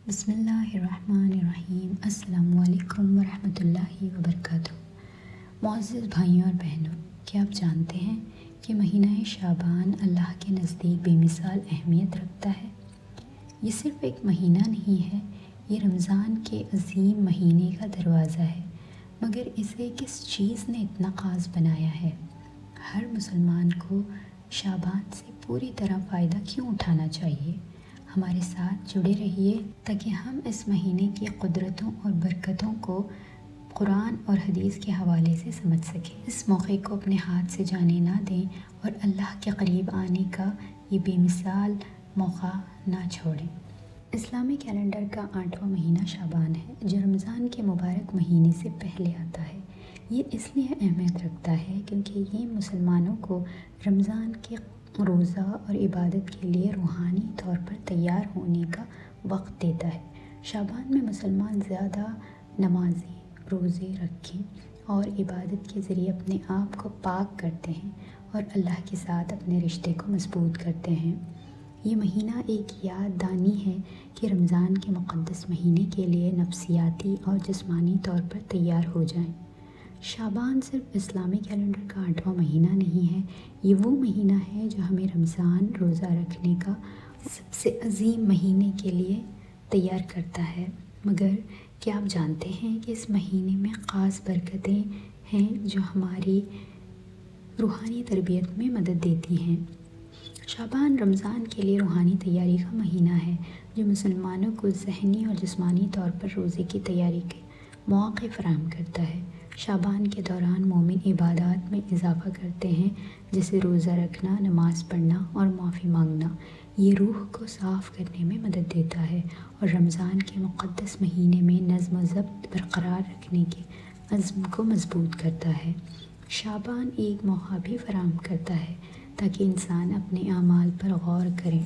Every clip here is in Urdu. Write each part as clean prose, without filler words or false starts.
بسم اللہ الرحمن الرحیم۔ السلام علیکم ورحمۃ اللہ وبرکاتہ۔ معزز بھائیوں اور بہنوں، کیا آپ جانتے ہیں کہ مہینہ شعبان اللہ کے نزدیک بے مثال اہمیت رکھتا ہے؟ یہ صرف ایک مہینہ نہیں ہے، یہ رمضان کے عظیم مہینے کا دروازہ ہے۔ مگر اسے کس چیز نے اتنا خاص بنایا ہے؟ ہر مسلمان کو شعبان سے پوری طرح فائدہ کیوں اٹھانا چاہیے؟ ہمارے ساتھ جڑے رہیے تاکہ ہم اس مہینے کی قدرتوں اور برکتوں کو قرآن اور حدیث کے حوالے سے سمجھ سکیں۔ اس موقع کو اپنے ہاتھ سے جانے نہ دیں اور اللہ کے قریب آنے کا یہ بے مثال موقع نہ چھوڑیں۔ اسلامی کیلنڈر کا 8واں مہینہ شعبان ہے، جو رمضان کے مبارک مہینے سے پہلے آتا ہے۔ یہ اس لیے اہمیت رکھتا ہے کیونکہ یہ مسلمانوں کو رمضان کے روزہ اور عبادت کے لیے روحانی طور پر تیار ہونے کا وقت دیتا ہے۔ شعبان میں مسلمان زیادہ نمازیں، روزے رکھیں اور عبادت کے ذریعے اپنے آپ کو پاک کرتے ہیں اور اللہ کے ساتھ اپنے رشتے کو مضبوط کرتے ہیں۔ یہ مہینہ ایک یاد دہانی ہے کہ رمضان کے مقدس مہینے کے لیے نفسیاتی اور جسمانی طور پر تیار ہو جائیں۔ شعبان صرف اسلامی کیلنڈر کا 8واں مہینہ نہیں ہے، یہ وہ مہینہ ہے جو ہمیں رمضان روزہ رکھنے کا سب سے عظیم مہینے کے لیے تیار کرتا ہے۔ مگر کیا آپ جانتے ہیں کہ اس مہینے میں خاص برکتیں ہیں جو ہماری روحانی تربیت میں مدد دیتی ہیں؟ شعبان رمضان کے لیے روحانی تیاری کا مہینہ ہے، جو مسلمانوں کو ذہنی اور جسمانی طور پر روزے کی تیاری کے مواقع فراہم کرتا ہے۔ شعبان کے دوران مومن عبادات میں اضافہ کرتے ہیں، جیسے روزہ رکھنا، نماز پڑھنا اور معافی مانگنا۔ یہ روح کو صاف کرنے میں مدد دیتا ہے اور رمضان کے مقدس مہینے میں نظم و ضبط برقرار رکھنے کے عزم کو مضبوط کرتا ہے۔ شعبان ایک موقع بھی فراہم کرتا ہے تاکہ انسان اپنے اعمال پر غور کریں،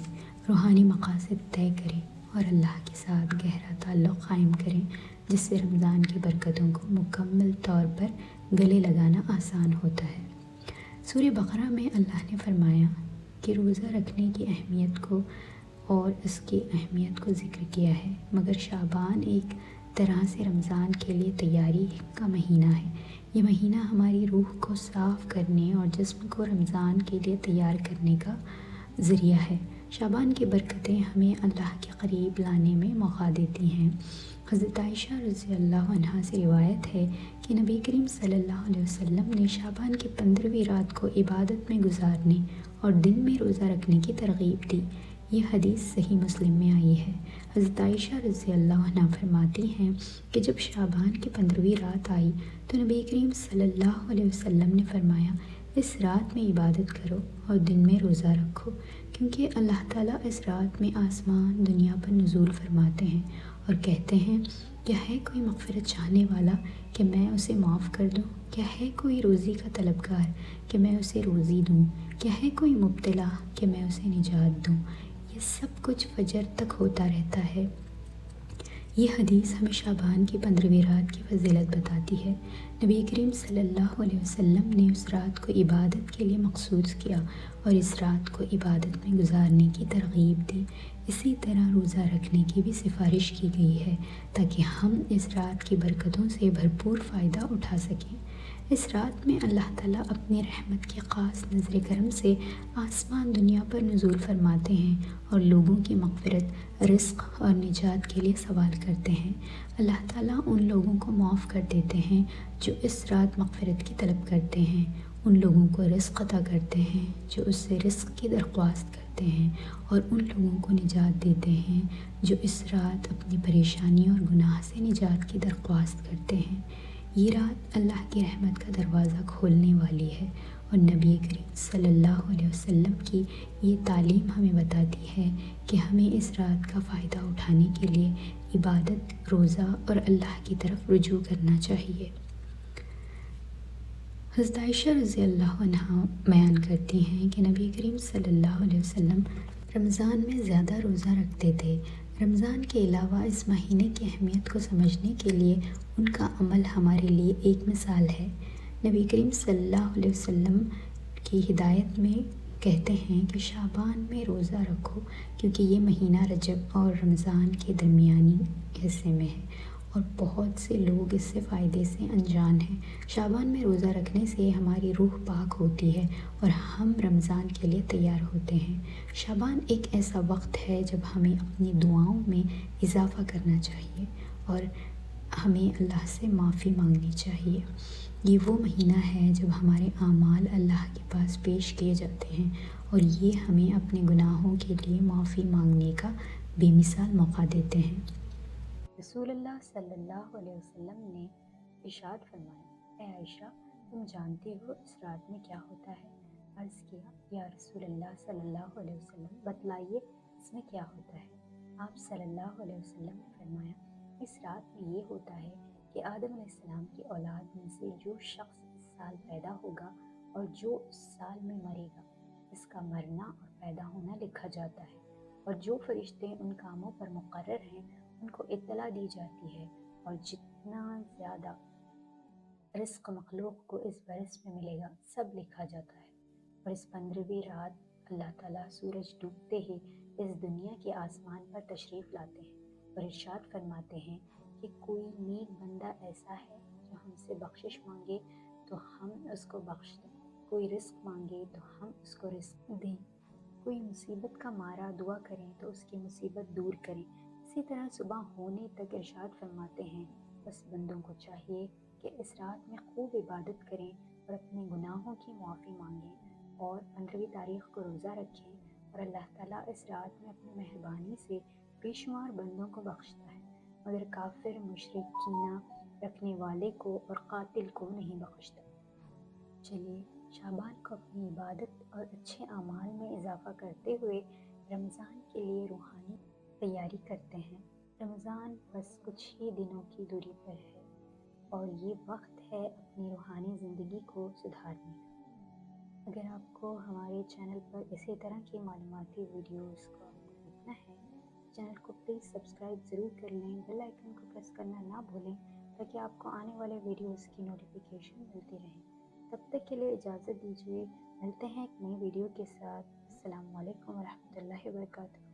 روحانی مقاصد طے کریں اور اللہ کے ساتھ گہرا تعلق قائم کریں، جس سے رمضان کی برکتوں کو مکمل طور پر گلے لگانا آسان ہوتا ہے۔ سورہ بقرہ میں اللہ نے فرمایا کہ روزہ رکھنے کی اہمیت کو اور اس کی اہمیت کو ذکر کیا ہے، مگر شعبان ایک طرح سے رمضان کے لیے تیاری کا مہینہ ہے۔ یہ مہینہ ہماری روح کو صاف کرنے اور جسم کو رمضان کے لیے تیار کرنے کا ذریعہ ہے۔ شعبان کی برکتیں ہمیں اللہ کے قریب لانے میں موقع دیتی ہیں۔ حضرت عائشہ رضی اللہ عنہا سے روایت ہے کہ نبی کریم صلی اللہ علیہ وسلم نے شعبان کی 15ویں رات کو عبادت میں گزارنے اور دن میں روزہ رکھنے کی ترغیب دی۔ یہ حدیث صحیح مسلم میں آئی ہے۔ حضرت عائشہ رضی اللہ عنہا فرماتی ہیں کہ جب شعبان کی 15ویں رات آئی تو نبی کریم صلی اللہ علیہ وسلم نے فرمایا، اس رات میں عبادت کرو اور دن میں روزہ رکھو، کیونکہ اللہ تعالیٰ اس رات میں آسمان دنیا پر نزول فرماتے ہیں اور کہتے ہیں، کیا ہے کوئی مغفرت چاہنے والا کہ میں اسے معاف کر دوں؟ کیا ہے کوئی روزی کا طلبگار کہ میں اسے روزی دوں؟ کیا ہے کوئی مبتلا کہ میں اسے نجات دوں؟ یہ سب کچھ فجر تک ہوتا رہتا ہے۔ یہ حدیث ہمیں شعبان کی 15ویں رات کی فضیلت بتاتی ہے۔ نبی کریم صلی اللہ علیہ وسلم نے اس رات کو عبادت کے لیے مخصوص کیا اور اس رات کو عبادت میں گزارنے کی ترغیب دی۔ اسی طرح روزہ رکھنے کی بھی سفارش کی گئی ہے تاکہ ہم اس رات کی برکتوں سے بھرپور فائدہ اٹھا سکیں۔ اس رات میں اللہ تعالیٰ اپنی رحمت کی خاص نظر کرم سے آسمان دنیا پر نزول فرماتے ہیں اور لوگوں کی مغفرت، رزق اور نجات کے لیے سوال کرتے ہیں۔ اللہ تعالیٰ ان لوگوں کو معاف کر دیتے ہیں جو اس رات مغفرت کی طلب کرتے ہیں، ان لوگوں کو رزق عطا کرتے ہیں جو اس سے رزق کی درخواست کرتے ہیں، اور ان لوگوں کو نجات دیتے ہیں جو اس رات اپنی پریشانی اور گناہ سے نجات کی درخواست کرتے ہیں۔ یہ رات اللہ کی رحمت کا دروازہ کھولنے والی ہے اور نبی کریم صلی اللہ علیہ وسلم کی یہ تعلیم ہمیں بتاتی ہے کہ ہمیں اس رات کا فائدہ اٹھانے کے لیے عبادت، روزہ اور اللہ کی طرف رجوع کرنا چاہیے۔ حضرت عائشہ رضی اللہ عنہا بیان کرتی ہیں کہ نبی کریم صلی اللہ علیہ وسلم رمضان میں زیادہ روزہ رکھتے تھے۔ رمضان کے علاوہ اس مہینے کی اہمیت کو سمجھنے کے لیے ان کا عمل ہمارے لیے ایک مثال ہے۔ نبی کریم صلی اللہ علیہ وسلم کی ہدایت میں کہتے ہیں کہ شعبان میں روزہ رکھو کیونکہ یہ مہینہ رجب اور رمضان کے درمیانی حصے میں ہے اور بہت سے لوگ اس سے فائدے سے انجان ہیں۔ شعبان میں روزہ رکھنے سے ہماری روح پاک ہوتی ہے اور ہم رمضان کے لیے تیار ہوتے ہیں۔ شعبان ایک ایسا وقت ہے جب ہمیں اپنی دعاؤں میں اضافہ کرنا چاہیے اور ہمیں اللہ سے معافی مانگنی چاہیے۔ یہ وہ مہینہ ہے جب ہمارے اعمال اللہ کے پاس پیش کیے جاتے ہیں اور یہ ہمیں اپنے گناہوں کے لیے معافی مانگنے کا بے مثال موقع دیتے ہیں۔ رسول اللہ صلی اللہ علیہ وسلم نے ارشاد فرمایا، اے عائشہ تم جانتی ہو اس رات میں کیا ہوتا ہے؟ عرض کیا، یا رسول اللہ صلی اللہ علیہ وسلم بتلائیے اس میں کیا ہوتا ہے؟ آپ صلی اللہ علیہ وسلم نے فرمایا، اس رات میں یہ ہوتا ہے کہ آدم علیہ السلام کی اولاد میں سے جو شخص اس سال پیدا ہوگا اور جو اس سال میں مرے گا، اس کا مرنا اور پیدا ہونا لکھا جاتا ہے، اور جو فرشتے ان کاموں پر مقرر ہیں ان کو اطلاع دی جاتی ہے، اور جتنا زیادہ رزق مخلوق کو اس برس میں ملے گا سب لکھا جاتا ہے۔ اور اس 15ویں رات اللہ تعالیٰ سورج ڈوبتے ہی اس دنیا کے آسمان پر تشریف لاتے ہیں اور ارشاد فرماتے ہیں کہ کوئی نیک بندہ ایسا ہے جو ہم سے بخشش مانگے تو ہم اس کو بخش دیں، کوئی رزق مانگے تو ہم اس کو رزق دیں، کوئی مصیبت کا مارا دعا کریں تو اس کی مصیبت دور کریں۔ اسی طرح صبح ہونے تک ارشاد فرماتے ہیں، بس بندوں کو چاہیے کہ اس رات میں خوب عبادت کریں اور اپنے گناہوں کی معافی مانگیں اور 15ویں تاریخ کو روزہ رکھیں، اور اللہ تعالیٰ اس رات میں اپنی مہربانی سے بے شمار بندوں کو بخشتا ہے، مگر کافر، مشرک، کینہ رکھنے والے کو اور قاتل کو نہیں بخشتا۔ چلیے شعبان کو اپنی عبادت اور اچھے اعمال میں اضافہ کرتے ہوئے رمضان کے لیے روحانی تیاری کرتے ہیں۔ رمضان بس کچھ ہی دنوں کی دوری پر ہے اور یہ وقت ہے اپنی روحانی زندگی کو سدھارنے کا۔ اگر آپ کو ہمارے چینل پر اسی طرح کی معلوماتی ویڈیوز کو آپ کو دیکھنا ہے، چینل کو پلیز سبسکرائب ضرور کر لیں، بیل آئیکن کو پریس کرنا نہ بھولیں تاکہ آپ کو آنے والے ویڈیوز کی نوٹیفیکیشن ملتی رہیں۔ تب تک کے لیے اجازت دیجیے، ملتے ہیں ایک نئی ویڈیو کے ساتھ۔ السلام علیکم ورحمۃ اللہ وبرکاتہ۔